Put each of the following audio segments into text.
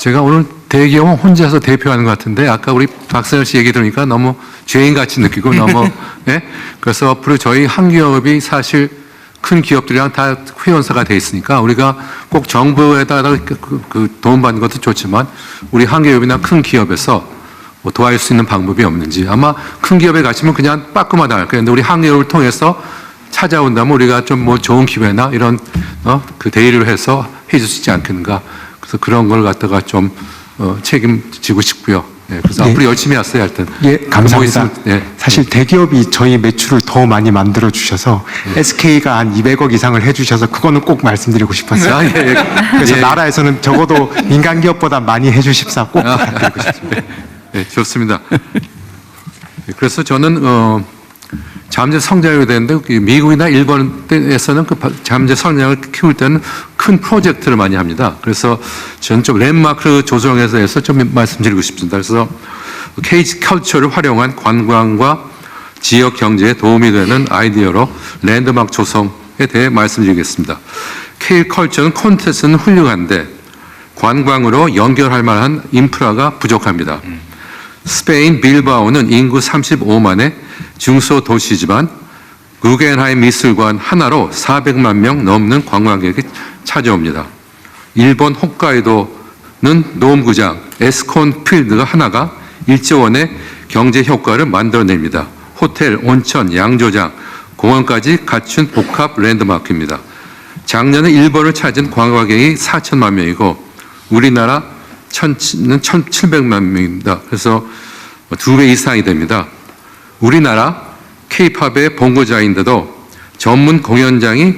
제가 오늘 대기업은 혼자서 대표하는 것 같은데 아까 우리 박선영 씨 얘기 들으니까 너무 죄인같이 느끼고 너무 예? 그래서 앞으로 저희 한 기업이 사실 큰 기업들이랑 다 회원사가 돼 있으니까 우리가 꼭 정부에다가 그 도움받는 것도 좋지만 우리 한 기업이나 큰 기업에서 뭐 도와줄 수 있는 방법이 없는지 아마 큰 기업에 가시면 그냥 빠끔하다 할 거예요. 근데 우리 한 기업을 통해서 찾아온다면 우리가 좀 뭐 좋은 기회나 이런 그 대의를 해서 해줄 수 있지 않겠는가. 그래서 그런 걸 갖다가 좀 책임지고 싶고요. 네, 그래서 예. 앞으로 열심히 하세요, 하여튼. 예, 감사합니다. 네. 사실 대기업이 저희 매출을 더 많이 만들어 주셔서 SK가 한 200억 이상을 해주셔서 그거는 꼭 말씀드리고 싶었어요. 아, 예, 예. 그래서 예. 나라에서는 적어도 민간 기업보다 많이 해주십사 꼭 부탁드리고 싶습니다. 네, 좋습니다. 그래서 저는 잠재 성장이 되는데 미국이나 일본에서는 그 잠재 성장을 키울 때는 큰 프로젝트를 많이 합니다. 그래서 저는 좀 랜드마크 조성에 대해서 좀 말씀드리고 싶습니다. 그래서 K컬처를 활용한 관광과 지역 경제에 도움이 되는 아이디어로 랜드마크 조성에 대해 말씀드리겠습니다. K컬처는 콘텐츠는 훌륭한데 관광으로 연결할 만한 인프라가 부족합니다. 스페인 빌바오는 인구 35만의 중소도시지만 구겐하임 미술관 하나로 400만 명 넘는 관광객이 찾아옵니다. 일본 홋카이도는 노무구장, 에스콘 필드가 하나가 1조 원의 경제 효과를 만들어냅니다. 호텔, 온천, 양조장, 공원까지 갖춘 복합 랜드마크입니다. 작년에 일본을 찾은 관광객이 4천만 명이고 우리나라 는 1,700만 명입니다. 그래서 2배 이상이 됩니다. 우리나라 K-팝의 본고장인데도 전문 공연장이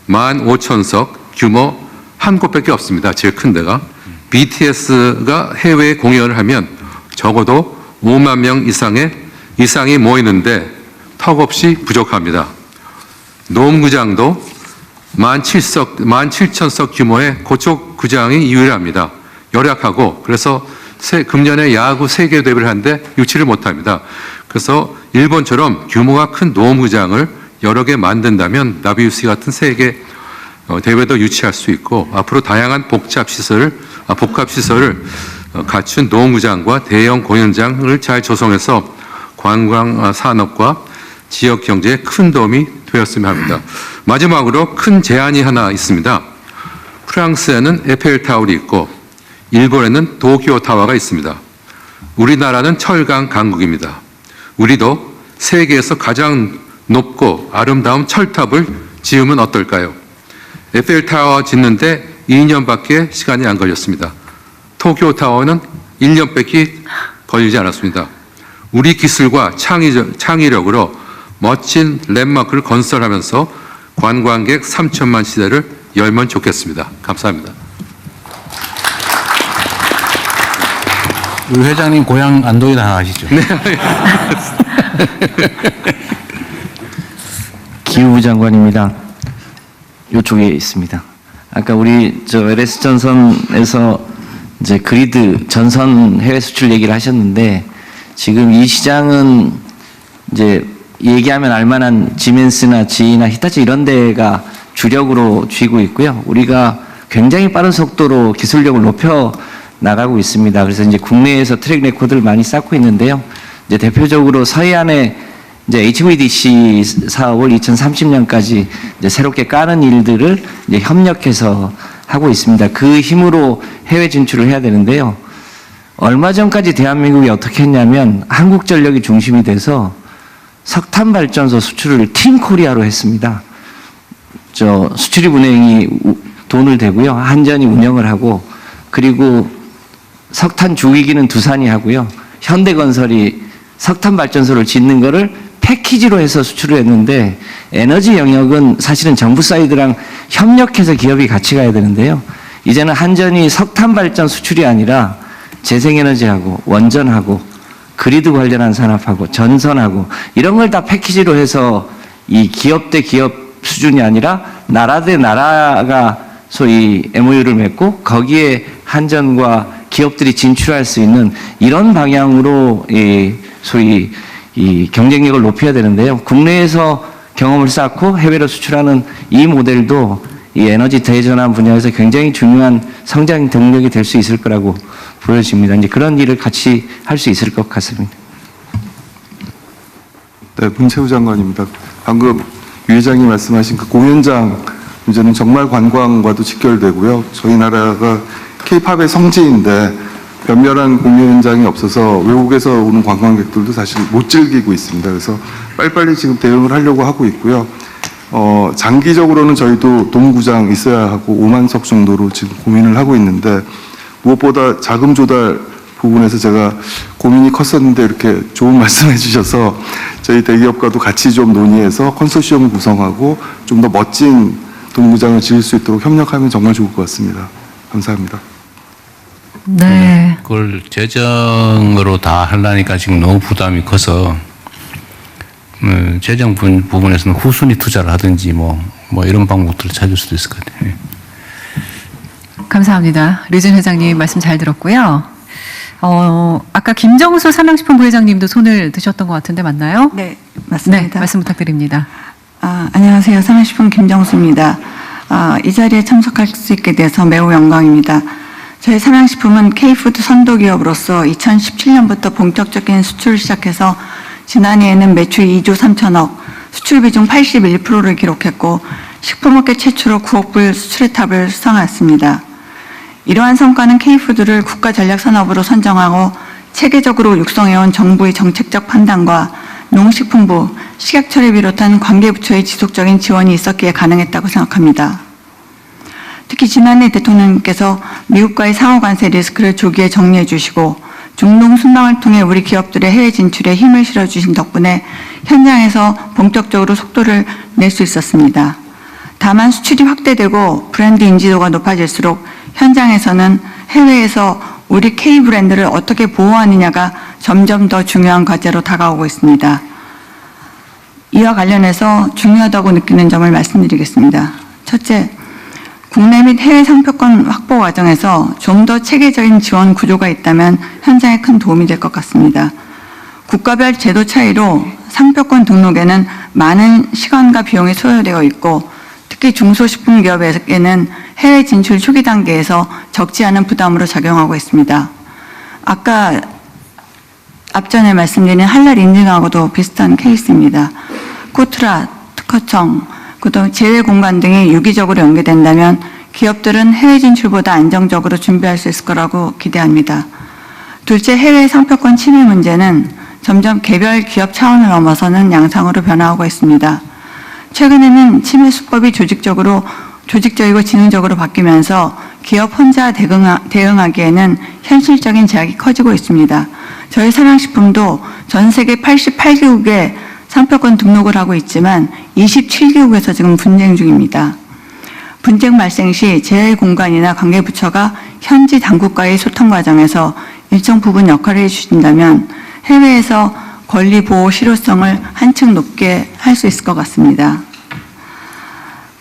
15,000석 규모 한 곳밖에 없습니다. 제일 큰 데가. BTS가 해외에 공연을 하면 적어도 5만 명 이상이 모이는데 턱없이 부족합니다. 노무구장도 17,000석 규모의 고척 구장이 유일합니다. 열악하고 그래서 금년에 야구 세계 대회를 하는데 유치를 못합니다. 그래서 일본처럼 규모가 큰 노무구장을 여러 개 만든다면 WBC 같은 세계 대회도 유치할 수 있고 앞으로 다양한 복합시설을 갖춘 노무구장과 대형 공연장을 잘 조성해서 관광 산업과 지역 경제에 큰 도움이 되었으면 합니다. 마지막으로 큰 제안이 하나 있습니다. 프랑스에는 에펠타워이 있고 일본에는 도쿄타워가 있습니다. 우리나라는 철강 강국입니다. 우리도 세계에서 가장 높고 아름다운 철탑을 지으면 어떨까요? 에펠타워 짓는데 2년밖에 시간이 안 걸렸습니다. 도쿄타워는 1년밖에 걸리지 않았습니다. 우리 기술과 창의력으로 멋진 랜드마크를 건설하면서 관광객 3천만 시대를 열면 좋겠습니다. 감사합니다. 우리 회장님 고향 안동이다 하나 아시죠? 네. 기후 장관입니다. 이쪽에 있습니다. 아까 우리 LS 전선에서 이제 그리드 전선 해외 수출 얘기를 하셨는데 지금 이 시장은 이제 얘기하면 알만한 지멘스나 지이나 히타치 이런 데가 주력으로 쥐고 있고요. 우리가 굉장히 빠른 속도로 기술력을 높여 나가고 있습니다. 그래서 이제 국내에서 트랙 레코드를 많이 쌓고 있는데요. 이제 대표적으로 서해안에 이제 HVDC 사업을 2030년까지 이제 새롭게 까는 일들을 이제 협력해서 하고 있습니다. 그 힘으로 해외 진출을 해야 되는데요. 얼마 전까지 대한민국이 어떻게 했냐면 한국전력이 중심이 돼서 석탄 발전소 수출을 팀 코리아로 했습니다. 수출입은행이 돈을 대고요. 한전이 운영을 하고 그리고 석탄 주기기는 두산이 하고요. 현대건설이 석탄 발전소를 짓는 거를 패키지로 해서 수출을 했는데 에너지 영역은 사실은 정부 사이드랑 협력해서 기업이 같이 가야 되는데요. 이제는 한전이 석탄 발전 수출이 아니라 재생에너지하고 원전하고 그리드 관련한 산업하고 전선하고 이런 걸 다 패키지로 해서 이 기업 대 기업 수준이 아니라 나라 대 나라가 소위 MOU를 맺고 거기에 한전과 기업들이 진출할 수 있는 이런 방향으로 소위 이 경쟁력을 높여야 되는데요. 국내에서 경험을 쌓고 해외로 수출하는 이 모델도 이 에너지 대전환 분야에서 굉장히 중요한 성장 동력이 될 수 있을 거라고 보여집니다. 이제 그런 일을 같이 할 수 있을 것 같습니다. 네, 문채우 장관입니다. 방금 유 회장이 말씀하신 그 공연장 문제는 정말 관광과도 직결되고요. 저희 나라가 K-팝의 성지인데 면밀한 공연장이 없어서 외국에서 오는 관광객들도 사실 못 즐기고 있습니다. 그래서 빨리빨리 지금 대응을 하려고 하고 있고요. 장기적으로는 저희도 동구장 있어야 하고 5만 석 정도로 지금 고민을 하고 있는데 무엇보다 자금 조달 부분에서 제가 고민이 컸었는데 이렇게 좋은 말씀 해주셔서 저희 대기업과도 같이 좀 논의해서 컨소시엄을 구성하고 좀 더 멋진 동구장을 지을 수 있도록 협력하면 정말 좋을 것 같습니다. 감사합니다. 네. 그걸 재정으로 다 하려니까 지금 너무 부담이 커서 재정 부분에서는 후순위 투자를 하든지 뭐 이런 방법들을 찾을 수도 있을 것 같아요. 감사합니다. 류진 회장님 말씀 잘 들었고요. 아까 김정수 삼양식품 부회장님도 손을 드셨던 것 같은데 맞나요? 네, 맞습니다. 네, 말씀 부탁드립니다. 안녕하세요. 삼양식품 김정수입니다. 이 자리에 참석할 수 있게 돼서 매우 영광입니다. 저희 삼양식품은 K푸드 선도기업으로서 2017년부터 본격적인 수출을 시작해서 지난해에는 매출 2조 3천억, 수출 비중 81%를 기록했고 식품업계 최초로 9억 불 수출의 탑을 수상했습니다. 이러한 성과는 K푸드를 국가전략산업으로 선정하고 체계적으로 육성해온 정부의 정책적 판단과 농식품부, 식약처를 비롯한 관계부처의 지속적인 지원이 있었기에 가능했다고 생각합니다. 특히 지난해 대통령님께서 미국과의 상호관세 리스크를 조기에 정리해 주시고 중동 순방을 통해 우리 기업들의 해외 진출에 힘을 실어주신 덕분에 현장에서 본격적으로 속도를 낼 수 있었습니다. 다만 수출이 확대되고 브랜드 인지도가 높아질수록 현장에서는 해외에서 우리 K 브랜드를 어떻게 보호하느냐가 점점 더 중요한 과제로 다가오고 있습니다. 이와 관련해서 중요하다고 느끼는 점을 말씀드리겠습니다. 첫째, 국내 및 해외 상표권 확보 과정에서 좀 더 체계적인 지원 구조가 있다면 현장에 큰 도움이 될 것 같습니다. 국가별 제도 차이로 상표권 등록에는 많은 시간과 비용이 소요되어 있고 특히 중소식품기업에게는 해외 진출 초기 단계에서 적지 않은 부담으로 작용하고 있습니다. 아까 앞전에 말씀드린 할랄 인증하고도 비슷한 케이스입니다. 코트라, 특허청, 그다음 제외공간 등이 유기적으로 연계된다면 기업들은 해외 진출보다 안정적으로 준비할 수 있을 거라고 기대합니다. 둘째, 해외 상표권 침해 문제는 점점 개별 기업 차원을 넘어서는 양상으로 변화하고 있습니다. 최근에는 침해 수법이 조직적이고 지능적으로 바뀌면서 기업 혼자 대응하기에는 현실적인 제약이 커지고 있습니다. 저희 삼양식품도 전 세계 88개국에 상표권 등록을 하고 있지만 27개국에서 지금 분쟁 중입니다. 분쟁 발생 시 제외공간이나 관계부처가 현지 당국과의 소통 과정에서 일정 부분 역할을 해주신다면 해외에서 권리 보호 실효성을 한층 높게 할 수 있을 것 같습니다.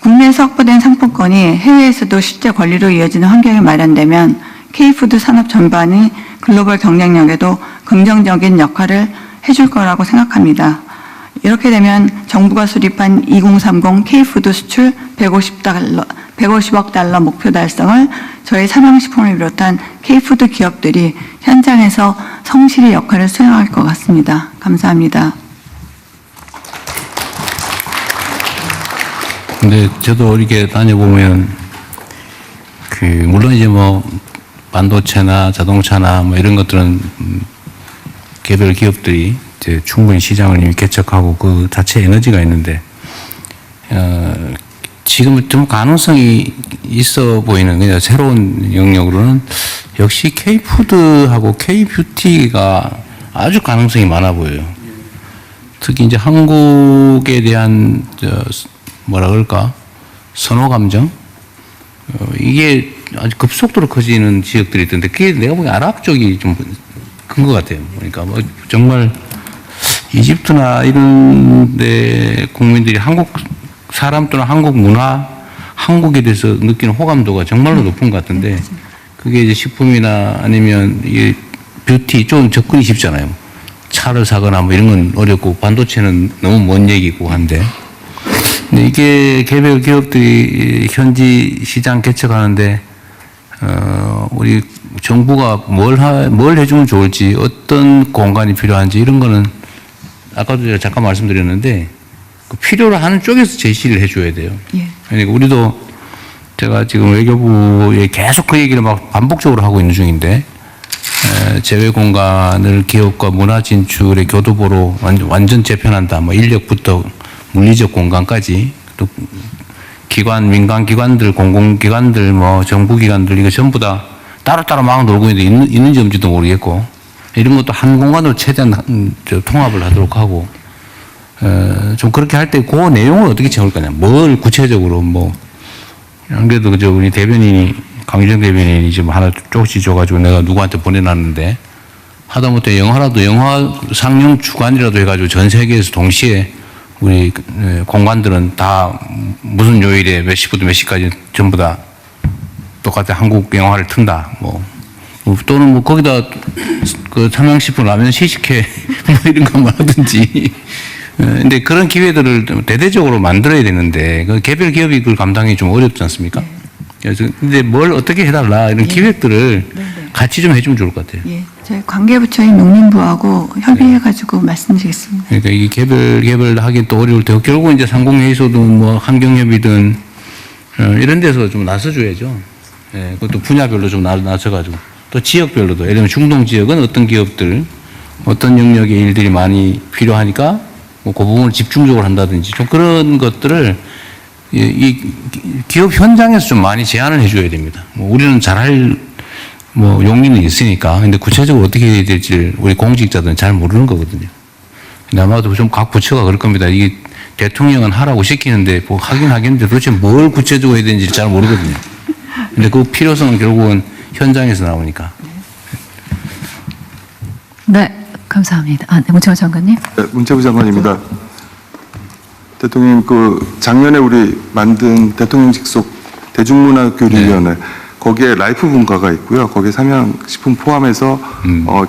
국내에서 확보된 상품권이 해외에서도 실제 권리로 이어지는 환경이 마련되면 K푸드 산업 전반이 글로벌 경쟁력에도 긍정적인 역할을 해줄 거라고 생각합니다. 이렇게 되면 정부가 수립한 2030 K푸드 수출 150억 달러 목표 달성을 저희 삼양식품을 비롯한 K푸드 기업들이 현장에서 성실히 역할을 수행할 것 같습니다. 감사합니다. 근데 저도 이렇게 다녀보면 물론 이제 뭐 반도체나 자동차나 뭐 이런 것들은 개별 기업들이 이제 충분히 시장을 이미 개척하고 그 자체 에너지가 있는데 지금 좀 가능성이 있어 보이는 그냥 새로운 영역으로는 역시 K푸드하고 K뷰티가 아주 가능성이 많아 보여요. 특히 이제 한국에 대한 뭐라 그럴까 선호 감정 이게 아주 급속도로 커지는 지역들이 있던데 그게 내가 보기엔 아랍 쪽이 좀 큰 것 같아요. 그러니까 뭐 정말 이집트나 이런 데 국민들이 한국 사람 또는 한국 문화, 한국에 대해서 느끼는 호감도가 정말로 높은 것 같은데 그게 이제 식품이나 아니면 이 뷰티 좀 접근이 쉽잖아요. 차를 사거나 뭐 이런 건 어렵고 반도체는 너무 먼 얘기고 한데 근데 이게 개별 기업들이 현지 시장 개척하는데 우리 정부가 뭘 해주면 좋을지, 어떤 공간이 필요한지 이런 거는 아까도 제가 잠깐 말씀드렸는데 그 필요로 하는 쪽에서 제시를 해줘야 돼요. 예. 그러니까 우리도 제가 지금 외교부에 계속 그 얘기를 막 반복적으로 하고 있는 중인데 제외 공간을 기업과 문화 진출의 교두보로 완전 재편한다. 뭐 인력부터 물리적 공간까지 또 기관, 민간 기관들, 공공기관들, 뭐 정부기관들 이거 전부 다 따로따로 막 놀고 있는지 없는지도 모르겠고 이런 것도 한 공간으로 최대한 통합을 하도록 하고 좀 그렇게 할 때 그 내용을 어떻게 채울 거냐. 뭘 구체적으로 뭐 안 그래도 그저 우리 대변인이 강유정 대변인이 지금 하나 쪽지 줘가지고 내가 누구한테 보내놨는데 하다못해 영화라도 영화 상영 주관이라도 해가지고 전 세계에서 동시에 우리 공관들은 다 무슨 요일에 몇 시부터 몇 시까지 전부 다 똑같은 한국 영화를 튼다. 뭐 또는 뭐 거기다 그 삼양식품 라면 시식회 뭐 이런 것만 하든지. 근데 그런 기회들을 대대적으로 만들어야 되는데 그 개별 기업이 그걸 감당이 좀 어렵지 않습니까? 그래서 근데 뭘 어떻게 해달라 이런 기획들을 같이 좀 해주면 좋을 것 같아요. 예, 저희 관계부처인 농림부하고 협의해가지고 말씀드리겠습니다. 그러니까 이 개별 하긴 또 어려울 테고 결국 이제 상공회의소든 뭐 환경협의든 이런 데서 좀 나서줘야죠. 예, 그것도 분야별로 좀 나서가지고 또 지역별로도 예를 들면 중동 지역은 어떤 기업들 어떤 영역의 일들이 많이 필요하니까 뭐 그 부분을 집중적으로 한다든지 좀 그런 것들을 이 기업 현장에서 좀 많이 제안을 해줘야 됩니다. 뭐 우리는 잘할 뭐 용기는 있으니까 근데 구체적으로 어떻게 해야 될지 우리 공직자들은 잘 모르는 거거든요. 근데 아마도 좀 각 부처가 그럴 겁니다. 이게 대통령은 하라고 시키는데 뭐 하긴 하겠는데 도대체 뭘 구체적으로 해야 되는지 잘 모르거든요. 근데 그 필요성은 결국은 현장에서 나오니까. 네, 감사합니다. 네, 문채원 장관님. 네, 문체부 장관입니다. 대통령 그 작년에 우리 만든 대통령 직속 대중문화교류위원회 거기에 라이프 분과가 있고요. 거기에 삼양식품 포함해서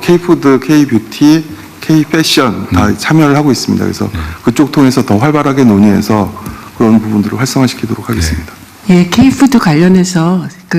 K푸드, K뷰티, K패션 다 참여를 하고 있습니다. 그래서 그쪽 통해서 더 활발하게 논의해서 그런 부분들을 활성화시키도록 하겠습니다. 예, K푸드 관련해서